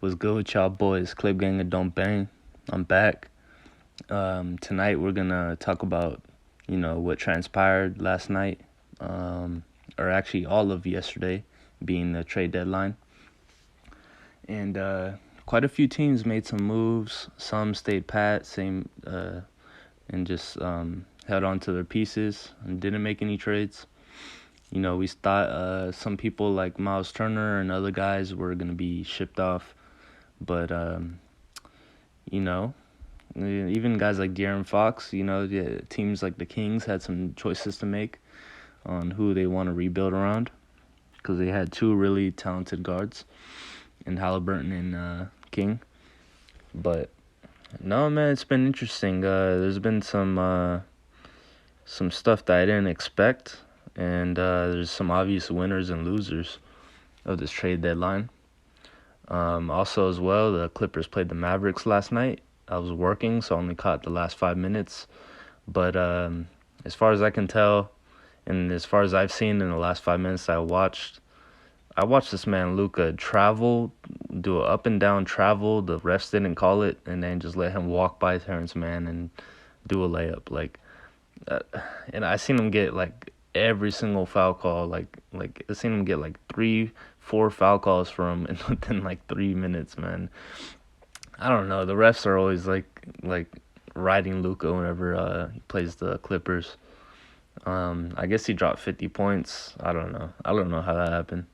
What's good with y'all boys? Clip Gang and Don't Bang. I'm back. Tonight we're gonna talk about, what transpired last night, or actually all of yesterday, being the trade deadline. And quite a few teams made some moves. Some stayed pat, and just held on to their pieces and didn't make any trades. We thought some people like Miles Turner and other guys were gonna be shipped off, but you know, even guys like De'Aaron Fox, teams like the Kings had some choices to make on who they want to rebuild around because they had two really talented guards in Halliburton and King. But no, man, it's been interesting. There's been some stuff that I didn't expect, and there's some obvious winners and losers of this trade deadline. Also, as well, the Clippers played the Mavericks last night. I was working, so I only caught the last 5 minutes. But as far as I can tell, and as far as I've seen in the last 5 minutes I watched this man Luka do an up and down travel. The refs didn't call it, and then just let him walk by Terrence Mann and do a layup. And I seen him get every single foul call. I seen him get 3-4 foul calls from him within 3 minutes, man. I don't know. The refs are always riding Luka whenever he plays the Clippers. I guess he dropped 50 points. I don't know how that happened.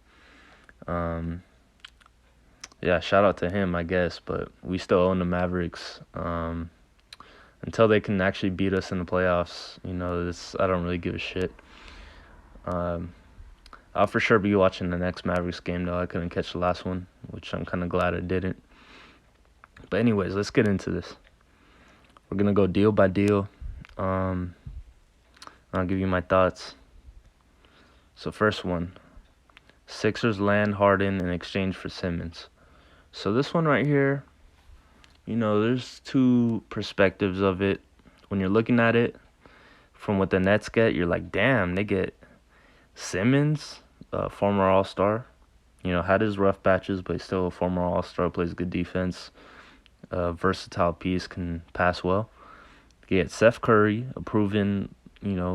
Yeah, shout out to him, I guess, but we still own the Mavericks. Until they can actually beat us in the playoffs, I don't really give a shit. I'll for sure be watching the next Mavericks game, though. I couldn't catch the last one, which I'm kind of glad I didn't. But anyways, let's get into this. We're going to go deal by deal. I'll give you my thoughts. So first one, Sixers land Harden in exchange for Simmons. So this one right here, there's two perspectives of it. When you're looking at it, from what the Nets get, you're like, damn, they get Simmons, former All-Star. Had his rough patches, but he's still a former All-Star, plays good defense, versatile piece, can pass well. You get Seth Curry, a proven,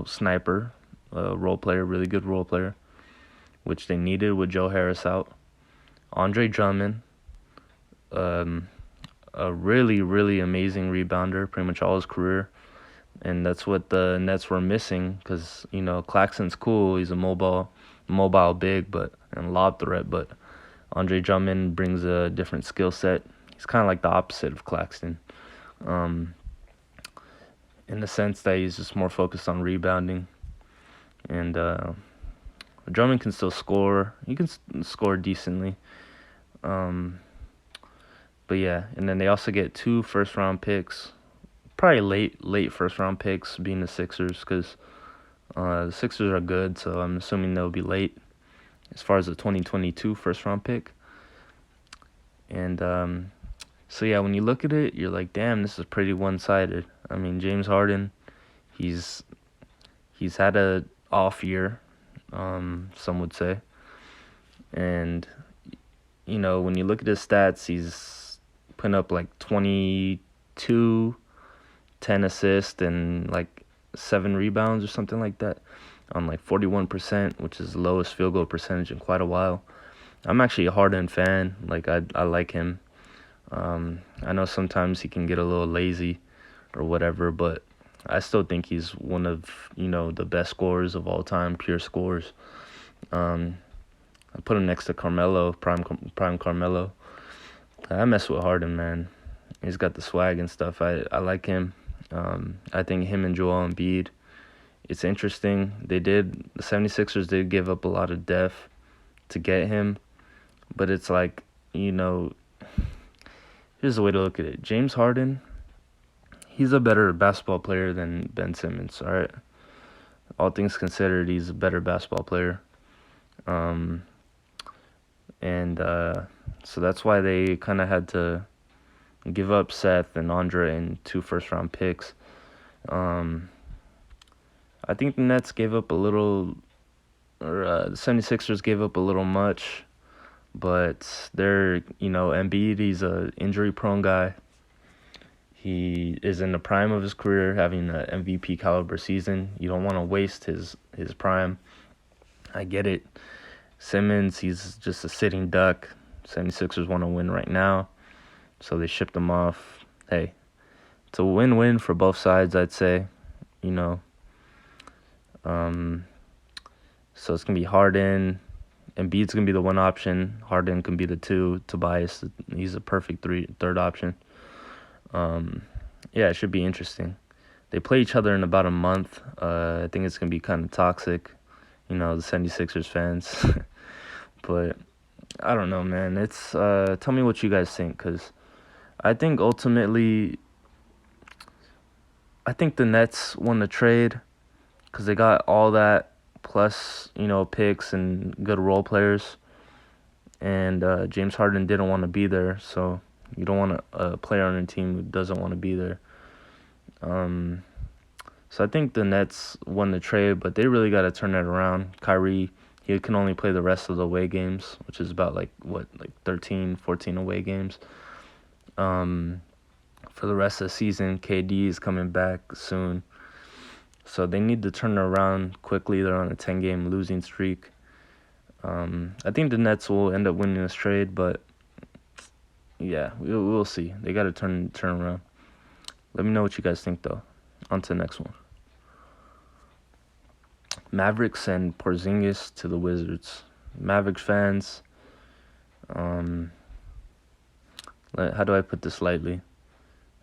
sniper, role player, really good role player, which they needed with Joe Harris out. Andre Drummond, a really, really amazing rebounder, pretty much all his career. And that's what the Nets were missing because, Claxton's cool. He's a mobile big and lob threat. But Andre Drummond brings a different skill set. He's kind of like the opposite of Claxton in the sense that he's just more focused on rebounding. And Drummond can still score. He can score decently. But yeah, and then they also get 2 first-round picks. Probably late first-round picks being the Sixers because the Sixers are good, so I'm assuming they'll be late as far as the 2022 first-round pick. And so yeah, when you look at it, you're like, damn, this is pretty one-sided. I mean, James Harden, he's had a off year, some would say. And, when you look at his stats, he's putting up 22, 10 assists, and 7 rebounds or something like that on 41%, which is the lowest field goal percentage in quite a while. I'm actually a Harden fan. I like him. I know sometimes he can get a little lazy or whatever, but I still think he's one of, the best scorers of all time, pure scorers. I put him next to Carmelo, prime Carmelo. I mess with Harden, man. He's got the swag and stuff. I like him. I think him and Joel Embiid, it's interesting. The 76ers did give up a lot of depth to get him, but it's here's the way to look at it. James Harden, he's a better basketball player than Ben Simmons, all right? All things considered, he's a better basketball player. So that's why they kind of had to give up Seth and Andre and 2 first-round picks. I think the Nets gave up a little, or the 76ers gave up a little much, but Embiid, he's a injury-prone guy. He is in the prime of his career, having an MVP caliber season. You don't want to waste his prime. I get it. Simmons, he's just a sitting duck. 76ers want to win right now, so they shipped him off. Hey, it's a win-win for both sides, I'd say. You know, so it's gonna be Harden. Embiid's gonna be the one option. Harden can be the two. Tobias, he's a perfect third option. Yeah, it should be interesting. They play each other in about a month. I think it's gonna be kind of toxic. The 76ers fans. But I don't know, man. It's tell me what you guys think, because I think ultimately, I think the Nets won the trade because they got all that plus, picks and good role players. And James Harden didn't want to be there, so you don't want a player on your team who doesn't want to be there. So I think the Nets won the trade, but they really got to turn it around. Kyrie, he can only play the rest of the away games, which is about 13, 14 away games. For the rest of the season, KD is coming back soon. So they need to turn it around quickly. They're on a 10-game losing streak. I think the Nets will end up winning this trade, but yeah, we'll see. They got to turn around. Let me know what you guys think, though. On to the next one. Mavericks send Porzingis to the Wizards. Mavericks fans, how do I put this lightly?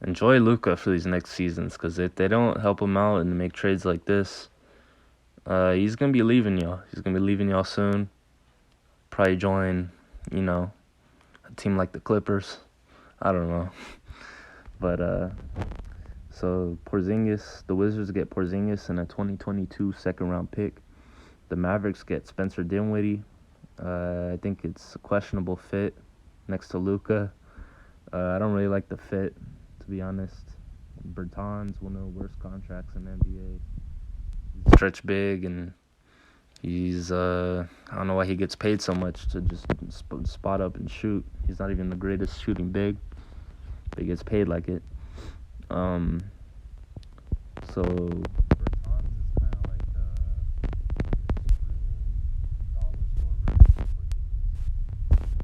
Enjoy Luka for these next seasons, because if they don't help him out and make trades like this, he's going to be leaving y'all. He's going to be leaving y'all soon. Probably join, a team like the Clippers. I don't know. But, so Porzingis, the Wizards get Porzingis and a 2022 second-round pick. The Mavericks get Spencer Dinwiddie. I think it's a questionable fit next to Luka. I don't really like the fit, to be honest. Bertans, one of the worst contracts in the NBA. He's stretch big, and he's, I don't know why he gets paid so much to just spot up and shoot. He's not even the greatest shooting big, but he gets paid like it. So Bertans is kind of like dollar store version of Porzingis.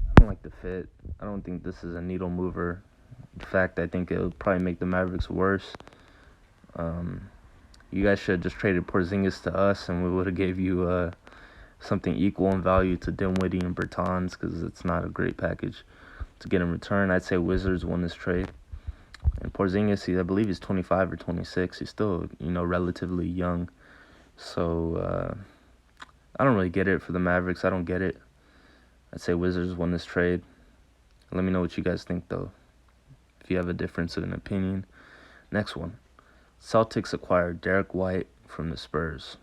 I don't like the fit. I don't think this is a needle mover. In fact, I think it'll probably make the Mavericks worse. You guys should have just traded Porzingis to us, and we would have gave you something equal in value to Dinwiddie and Bertans, because it's not a great package to get in return. I'd say Wizards won this trade. And Porzingis, I believe he's 25 or 26. He's still, relatively young. So I don't really get it for the Mavericks. I don't get it. I'd say Wizards won this trade. Let me know what you guys think, though, if you have a difference of an opinion. Next one. Celtics acquired Derek White from the Spurs.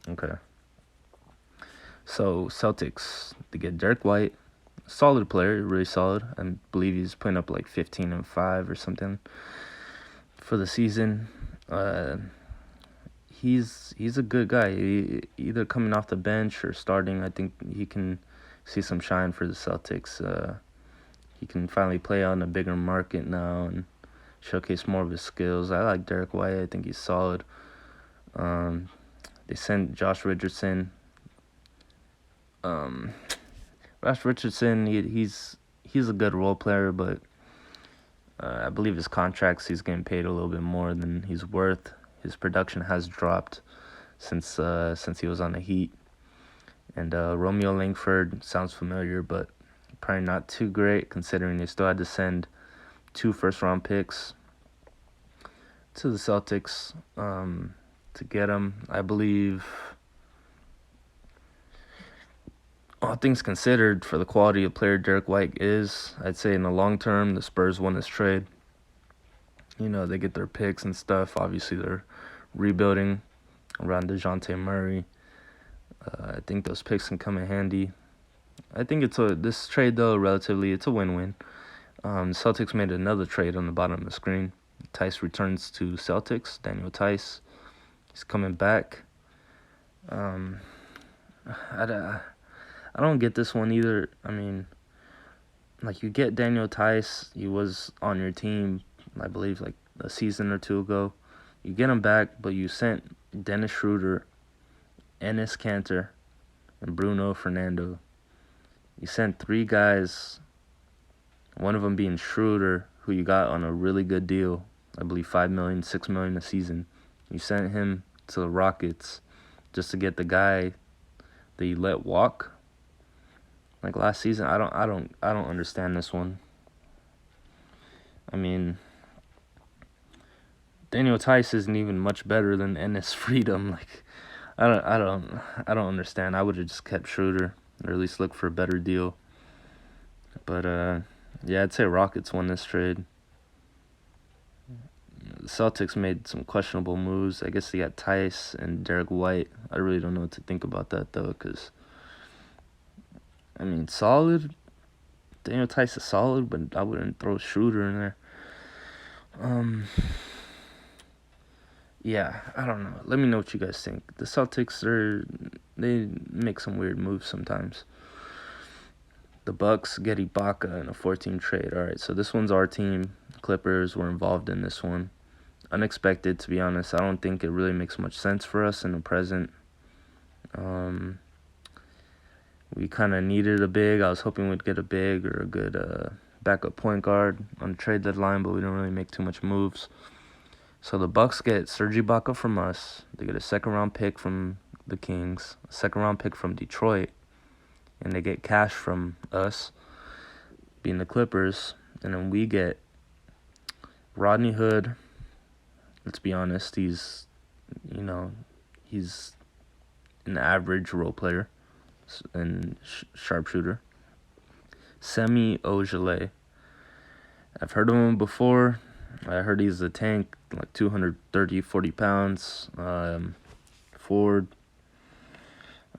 Okay. So Celtics, they get Derek White, solid player, really solid. I believe he's putting up 15 and 5 or something for the season. He's a good guy. Either coming off the bench or starting, I think he can see some shine for the Celtics. He can finally play on a bigger market now and showcase more of his skills. I like Derek White. I think he's solid. They sent Josh Richardson. Josh Richardson, he's a good role player, but I believe his contracts, he's getting paid a little bit more than he's worth. His production has dropped since he was on the Heat. And Romeo Langford sounds familiar, but probably not too great, considering they still had to send 2 first-round picks to the Celtics to get him. I believe, all things considered, for the quality of player Derek White is, I'd say in the long term, the Spurs won this trade. They get their picks and stuff. Obviously, they're rebuilding around DeJounte Murray. I think those picks can come in handy. I think this trade, though, relatively, it's a win-win. Celtics made another trade on the bottom of the screen. Tice returns to Celtics. Daniel Tice, he's coming back. I, I don't get this one either. I mean, like, you get Daniel Tice. He was on your team, I believe, like a season or two ago. You get him back, but you sent Dennis Schroeder, Enes Kanter, and Bruno Fernando. You sent three guys, one of them being Schroeder, who you got on a really good deal. I believe $5 million, $6 million a season. You sent him to the Rockets just to get the guy that you let walk. Like last season, I don't understand this one. I mean, Daniel Tice isn't even much better than Enes Freedom. Like, I don't understand. I would have just kept Schroeder, or at least look for a better deal. But yeah, I'd say Rockets won this trade. The Celtics made some questionable moves. I guess they got Tice and Derek White. I really don't know what to think about that, though, because, I mean, solid. Daniel Tice is solid, but I wouldn't throw Schroeder in there. Yeah, I don't know. Let me know what you guys think. The Celtics, they make some weird moves sometimes. The Bucks get Ibaka in a 14 trade. All right, so this one's our team. Clippers were involved in this one. Unexpected, to be honest. I don't think it really makes much sense for us in the present. We kind of needed a big. I was hoping we'd get a big or a good backup point guard on the trade deadline, but we don't really make too much moves. So the Bucks get Serge Ibaka from us. They get a second-round pick from the Kings, a second-round pick from Detroit, and they get cash from us, being the Clippers. And then we get Rodney Hood. Let's be honest, he's an average role player and sharpshooter. Semi Ojeleye. I've heard of him before. I heard he's a tank, like 230, 40 pounds. Forward.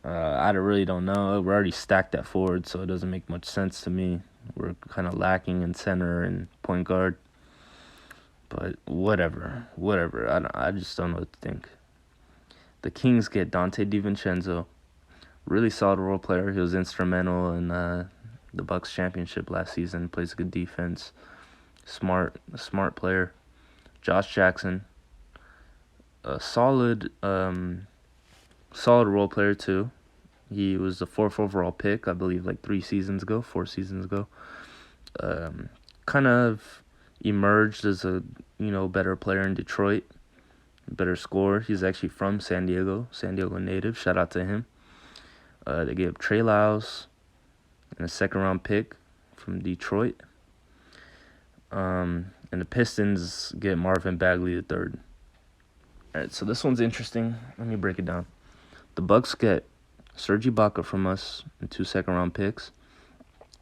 I really don't know. We're already stacked at forward, so it doesn't make much sense to me. We're kind of lacking in center and point guard. But whatever. I just don't know what to think. The Kings get Dante DiVincenzo. Really solid role player. He was instrumental in the Bucks championship last season. Plays good defense. Smart player. Josh Jackson. A solid role player too. He was the 4th overall pick, I believe, like 4 seasons ago. Kind of emerged as a better player in Detroit, better scorer. He's actually from San Diego native. Shout out to him. They gave Trey Lyles and a second-round pick from Detroit. And the Pistons get Marvin Bagley III. All right, so this one's interesting. Let me break it down. The Bucks get Serge Ibaka from us and 2 second-round picks.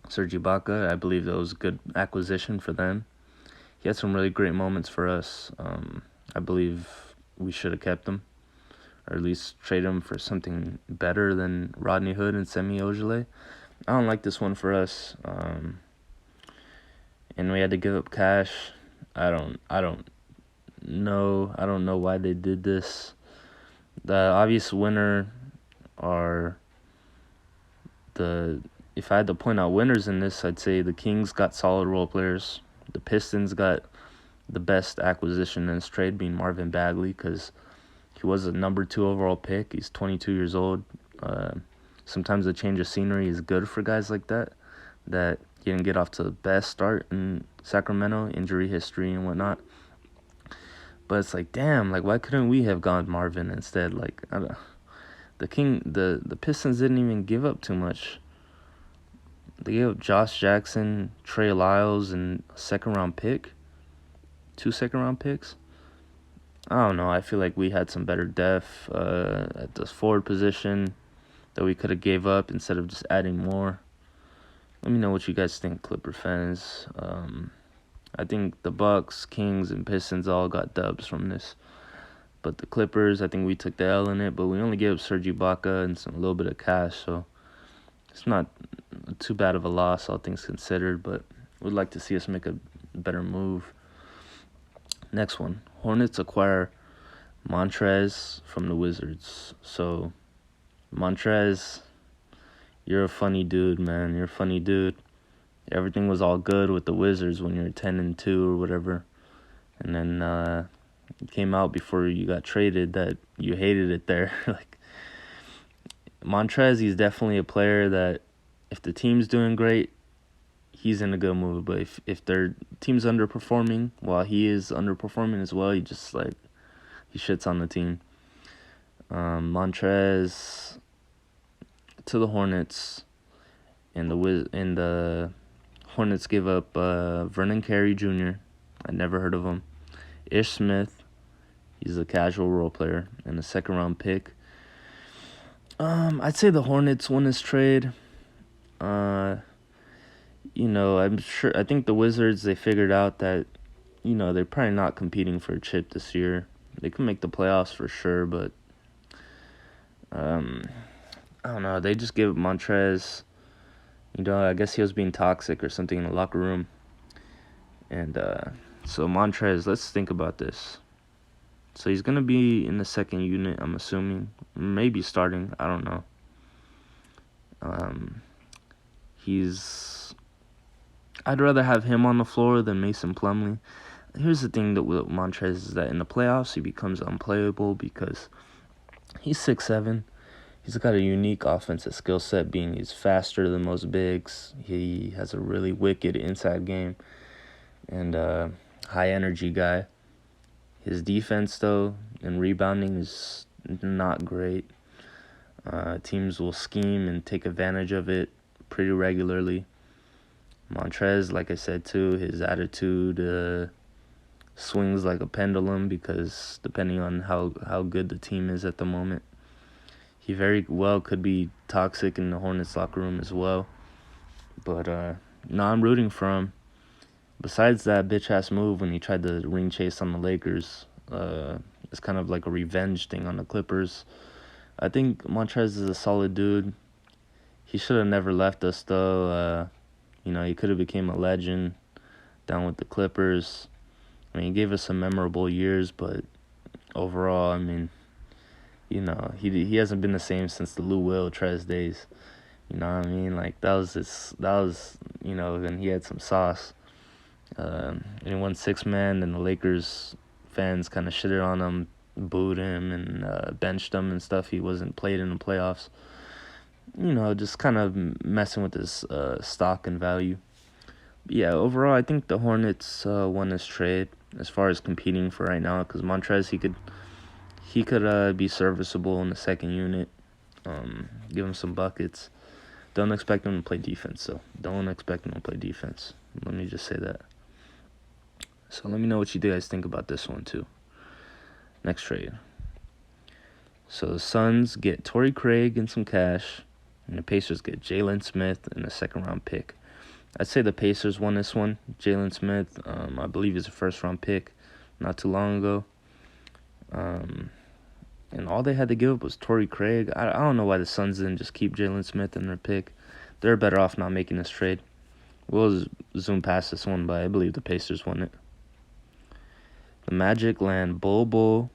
Serge Ibaka, I believe that was a good acquisition for them. He had some really great moments for us. I believe we should have kept him, or at least trade him for something better than Rodney Hood and Semi Ojeleye. I don't like this one for us. And we had to give up cash. I don't know why they did this. The obvious winner are if I had to point out winners in this, I'd say the Kings got solid role players. The Pistons got the best acquisition in this trade, being Marvin Bagley, because he was a number 2 overall pick. He's 22 years old. Sometimes a change of scenery is good for guys like that he didn't get off to the best start in Sacramento, injury history and whatnot. But it's like, damn, like, why couldn't we have gone Marvin instead? Like, the Pistons didn't even give up too much. They gave up Josh Jackson, Trey Lyles, and a second-round pick. 2 second-round picks. I don't know. I feel like we had some better depth at this forward position that we could have gave up instead of just adding more. Let me know what you guys think, Clipper fans. I think the Bucks, Kings, and Pistons all got dubs from this. But the Clippers, I think we took the L in it, but we only gave up Serge Ibaka and a little bit of cash, so it's not too bad of a loss, all things considered, but we'd like to see us make a better move. Next one. Hornets acquire Montrez from the Wizards. So, Montrez, you're a funny dude, man. You're a funny dude. Everything was all good with the Wizards when you were 10-2 or whatever. And then it came out before you got traded that you hated it there. Like, Montrez, he's definitely a player that if the team's doing great, he's in a good mood. But if their team's underperforming, while he is underperforming as well, he just like he shits on the team. Montrez to the Hornets, and the Hornets give up Vernon Carey Jr. I never heard of him. Ish Smith, he's a casual role player, and a second-round pick. I'd say the Hornets won this trade. I think the Wizards, they figured out that, they're probably not competing for a chip this year. They can make the playoffs for sure, but I don't know. They just give Montrez, I guess he was being toxic or something in the locker room. And so Montrez, let's think about this. So he's going to be in the second unit, I'm assuming. Maybe starting. I don't know. I'd rather have him on the floor than Mason Plumlee. Here's the thing that with Montrez is that in the playoffs, he becomes unplayable because he's 6'7". He's got a unique offensive skill set, being he's faster than most bigs. He has a really wicked inside game and high energy guy. His defense, though, and rebounding is not great. Teams will scheme and take advantage of it pretty regularly. Montrez, like I said, too, his attitude swings like a pendulum because depending on how good the team is at the moment, he very well could be toxic in the Hornets locker room as well. But, no, I'm rooting for him. Besides that bitch-ass move when he tried to ring chase on the Lakers, it's kind of like a revenge thing on the Clippers. I think Montrez is a solid dude. He should have never left us, though. He could have became a legend down with the Clippers. I mean, he gave us some memorable years, but overall, I mean, he hasn't been the same since the Lou Will Trez days. You know what I mean? Like, that was when he had some sauce. And he won 6-man, and the Lakers fans kind of shitted on him, booed him, and benched him and stuff. He wasn't played in the playoffs. Just kind of messing with his stock and value. But yeah, overall, I think the Hornets won this trade as far as competing for right now, because Montrez, he could be serviceable in the second unit, give him some buckets. Don't expect him to play defense, though. Don't expect him to play defense. Let me just say that. So let me know what you guys think about this one, too. Next trade. So the Suns get Torrey Craig and some cash, and the Pacers get Jalen Smith and a second-round pick. I'd say the Pacers won this one. Jalen Smith, I believe, is a first-round pick not too long ago. And all they had to give up was Torrey Craig. I don't know why the Suns didn't just keep Jalen Smith in their pick. They're better off not making this trade. We'll zoom past this one, but I believe the Pacers won it. The Magic land Bobo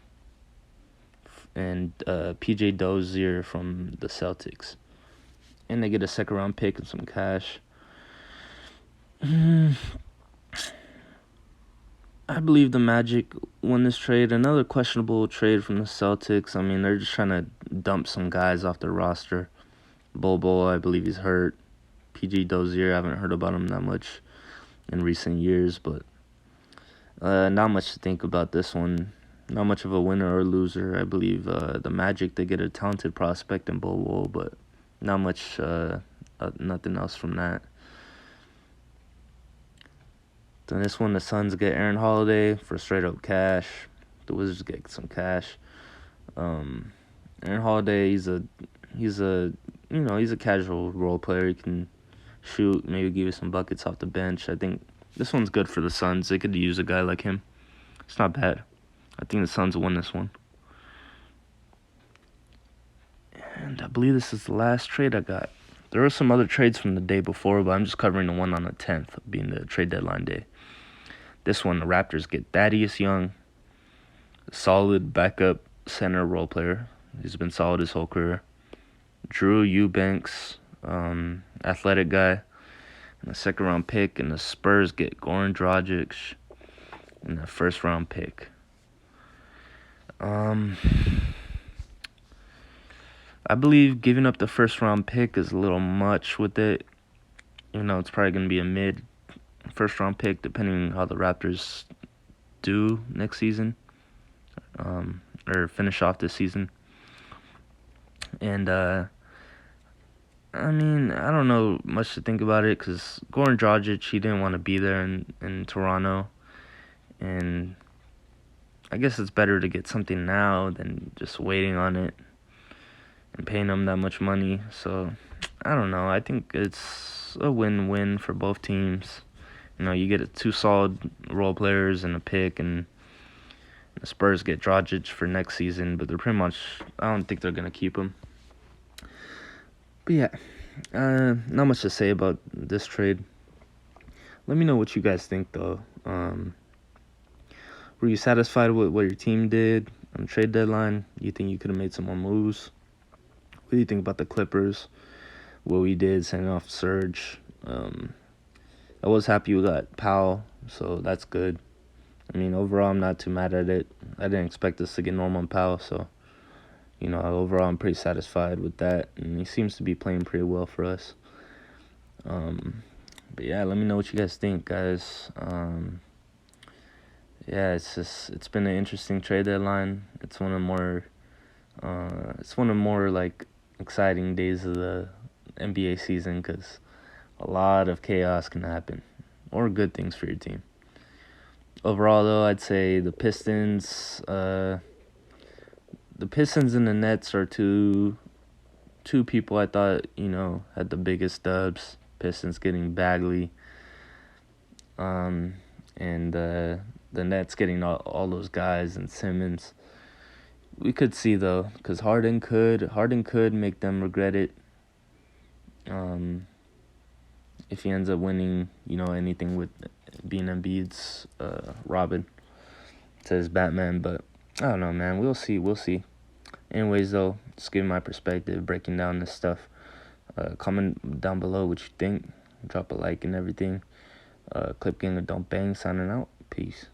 and PJ Dozier from the Celtics. And they get a second-round pick and some cash. I believe the Magic won this trade. Another questionable trade from the Celtics. I mean, they're just trying to dump some guys off their roster. Bobo, I believe he's hurt. PJ Dozier, I haven't heard about him that much in recent years, but not much to think about this one. Not much of a winner or loser. I believe the Magic, they get a talented prospect in Bobo, but not much, nothing else from that. Then this one, the Suns get Aaron Holiday for straight up cash. The Wizards get some cash. Aaron Holiday, he's a casual role player. He can shoot, maybe give you some buckets off the bench. I think this one's good for the Suns. They could use a guy like him. It's not bad. I think the Suns won this one. And I believe this is the last trade I got. There were some other trades from the day before, but I'm just covering the one on the 10th, being the trade deadline day. This one, the Raptors get Thaddeus Young, solid backup center role player. He's been solid his whole career. Drew Eubanks, athletic guy, and a second-round pick. And the Spurs get Goran Dragic and a first-round pick. I believe giving up the first-round pick is a little much with it. It's probably going to be a mid first-round pick, depending on how the Raptors do next season, or finish off this season. And, I don't know much to think about it, because Goran Dragic, he didn't want to be there in Toronto. And I guess it's better to get something now than just waiting on it and paying him that much money. So, I don't know. I think it's a win-win for both teams. You get two solid role players and a pick, and the Spurs get Dragic for next season, but they're pretty much, I don't think they're going to keep him. But yeah, not much to say about this trade. Let me know what you guys think, though. Were you satisfied with what your team did on the trade deadline? You think you could have made some more moves? What do you think about the Clippers? What we did, sending off Serge. I was happy we got Powell, so that's good. Overall, I'm not too mad at it. I didn't expect us to get Norman Powell, so, overall, I'm pretty satisfied with that. And he seems to be playing pretty well for us. But yeah, let me know what you guys think, guys. Yeah, it's been an interesting trade deadline. It's one of more like exciting days of the NBA season, because a lot of chaos can happen, or good things for your team. Overall, though, I'd say the Pistons and the Nets are two people I thought, had the biggest dubs. Pistons getting Bagley, and the Nets getting all those guys, and Simmons. We could see, though, because Harden could make them regret it. If he ends up winning, anything with being Embiid's Robin, says Batman. But I don't know, man. We'll see. Anyways, though, just giving my perspective, breaking down this stuff. Comment down below what you think. Drop a like and everything. Clip Gang of Don't Bang signing out. Peace.